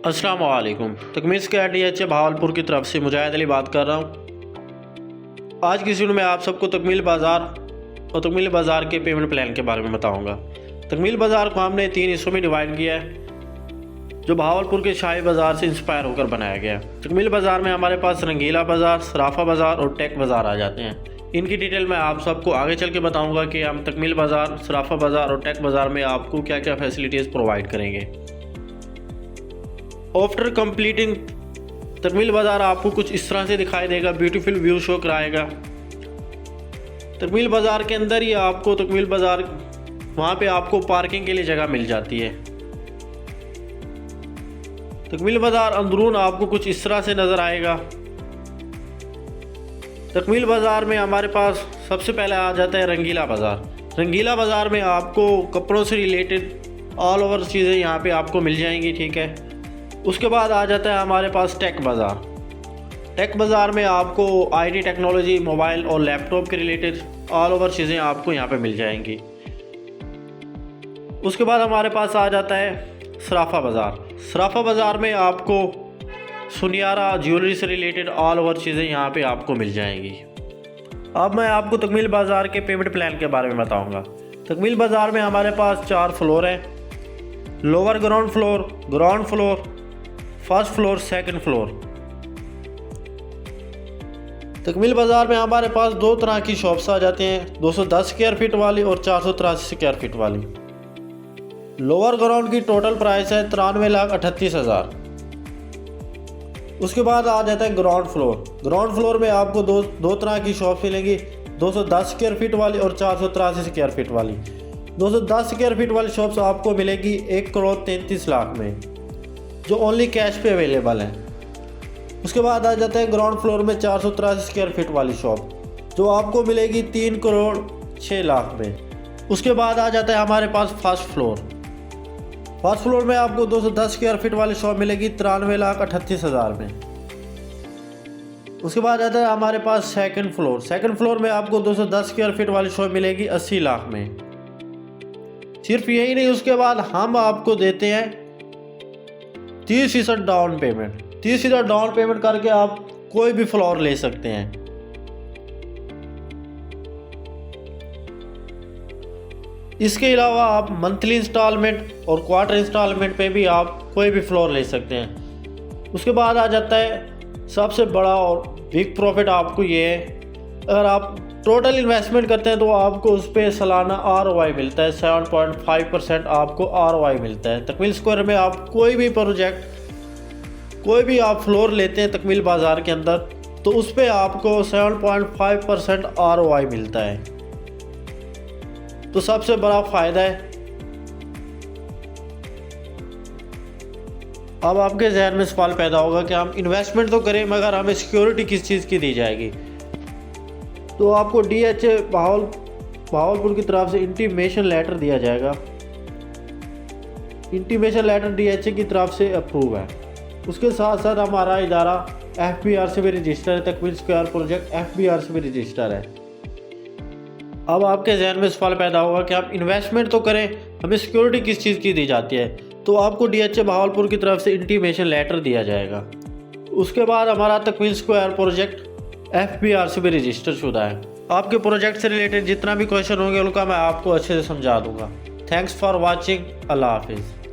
अस्सलाम वालेकुम। तकमीज़ के DH भावलपुर की तरफ से मुजाहिद अली बात कर रहा हूँ। आज की वीडियो में आप सबको तकमील बाज़ार और तकमील बाज़ार के पेमेंट प्लान के बारे में बताऊँगा। तकमील बाज़ार को हमने 3 हिस्सों में डिवाइड किया है, जो भावलपुर के शाही बाज़ार से इंस्पायर होकर बनाया गया है। तकमील बाज़ार में हमारे पास रंगीला बाज़ार, सराफा बाज़ार और टेक बाज़ार आ जाते हैं। इनकी डिटेल मैं आप सबको आगे चल के बताऊँगा कि हम तकमील बाज़ार, सराफा बाज़ार और टेक बाज़ार में आपको क्या क्या फैसिलिटीज़ प्रोवाइड करेंगे। आफ्टर कंप्लीटिंग तकमील बाज़ार आपको कुछ इस तरह से दिखाई देगा, ब्यूटीफुल व्यू शो कराएगा। तकमील बाज़ार के अंदर ही आपको तकमील बाज़ार वहाँ पे आपको पार्किंग के लिए जगह मिल जाती है। तकमील बाज़ार अंदरून आपको कुछ इस तरह से नज़र आएगा। तकमील बाज़ार में हमारे पास सबसे पहले आ जाता है रंगीला बाज़ार। रंगीला बाज़ार में आपको कपड़ों से रिलेटेड ऑल ओवर चीज़ें यहाँ पे आपको मिल जाएंगी, ठीक है। उसके बाद आ जाता है हमारे पास टेक बाज़ार। टेक बाज़ार में आपको IT टेक्नोलॉजी, मोबाइल और लैपटॉप के रिलेटेड ऑल ओवर चीज़ें आपको यहाँ पे मिल जाएंगी। उसके बाद हमारे पास आ जाता है सराफा बाज़ार। सराफा बाज़ार में आपको सुनियारा ज्वेलरी से रिलेटेड ऑल ओवर चीज़ें यहाँ पे आपको मिल जाएंगी। अब मैं आपको तकमील बाज़ार के पेमेंट प्लान के बारे में बताऊँगा। तकमील बाज़ार में हमारे पास 4 फ्लोर हैं: lower ground floor, first floor, second floor. Takmeel Bazaar में हमारे पास 2 तरह की शॉप्स आ जाते हैं, 210 स्क्वायर फीट वाली और 483 स्क्वायर फीट वाली। लोअर ग्राउंड की टोटल प्राइस है 93,38,000। उसके बाद आ जाता है ग्राउंड फ्लोर। ग्राउंड फ्लोर में आपको दो तरह की शॉप्स मिलेंगी, 210 स्क्वायर फीट वाली और 483 स्क्वायर फीट वाली। 210 स्क्वायर फीट वाली शॉप्स आपको मिलेगी 1,33,00,000 में, जो ओनली कैश पे अवेलेबल है। उसके बाद आ जाता है ग्राउंड फ्लोर में 483 स्क्वायर फीट वाली शॉप, जो आपको मिलेगी 3,06,00,000 में। उसके बाद आ जाता है हमारे पास फर्स्ट फ्लोर। फर्स्ट फ्लोर में आपको 210 स्क्वायर फीट वाली शॉप मिलेगी 93,38,000 में। उसके बाद आता है हमारे पास सेकंड फ्लोर। सेकंड फ्लोर में आपको 210 स्क्वायर फीट वाली शॉप मिलेगी 80,00,000 में। सिर्फ यही नहीं, उसके बाद हम आपको देते हैं 30% डाउन पेमेंट। 30% डाउन पेमेंट करके आप कोई भी फ्लोर ले सकते हैं। इसके अलावा आप मंथली इंस्टॉलमेंट और क्वार्टर इंस्टॉलमेंट पे भी आप कोई भी फ्लोर ले सकते हैं। उसके बाद आ जाता है सबसे बड़ा और बिग प्रॉफिट आपको ये है, अगर आप टोटल इन्वेस्टमेंट करते हैं तो आपको उस पर सालाना ROI मिलता है, 7.5% आपको ROI मिलता है। तकमील स्क्वायर में आप कोई भी प्रोजेक्ट, कोई भी आप फ्लोर लेते हैं तकमील बाज़ार के अंदर, तो उस पर आपको 7.5% ROI मिलता है। तो सबसे बड़ा फ़ायदा है। अब आपके जहन में सवाल पैदा होगा कि हम इन्वेस्टमेंट तो करें मगर हमें सिक्योरिटी किस चीज़ की दी जाएगी। तो आपको DH भावलपुर की तरफ से इंटीमेशन लेटर दिया जाएगा। इंटीमेशन लेटर DH की तरफ से अप्रूव है। उसके साथ साथ हमारा इदारा FBR से भी रजिस्टर है। तकमील स्क्वायर प्रोजेक्ट FBR से भी रजिस्टर है। अब आपके जहन में सवाल पैदा होगा कि हम इन्वेस्टमेंट तो करें, हमें सिक्योरिटी किस चीज़ की दी जाती है। तो आपको DH भावलपुर की तरफ से इंटीमेशन लेटर दिया जाएगा। उसके बाद हमारा तकमील स्क्वायर प्रोजेक्ट FBR से भी रजिस्टर शुदा है। आपके प्रोजेक्ट से रिलेटेड जितना भी क्वेश्चन होंगे उनका मैं आपको अच्छे से समझा दूंगा। Thanks for watching. अल्लाह हाफिज़।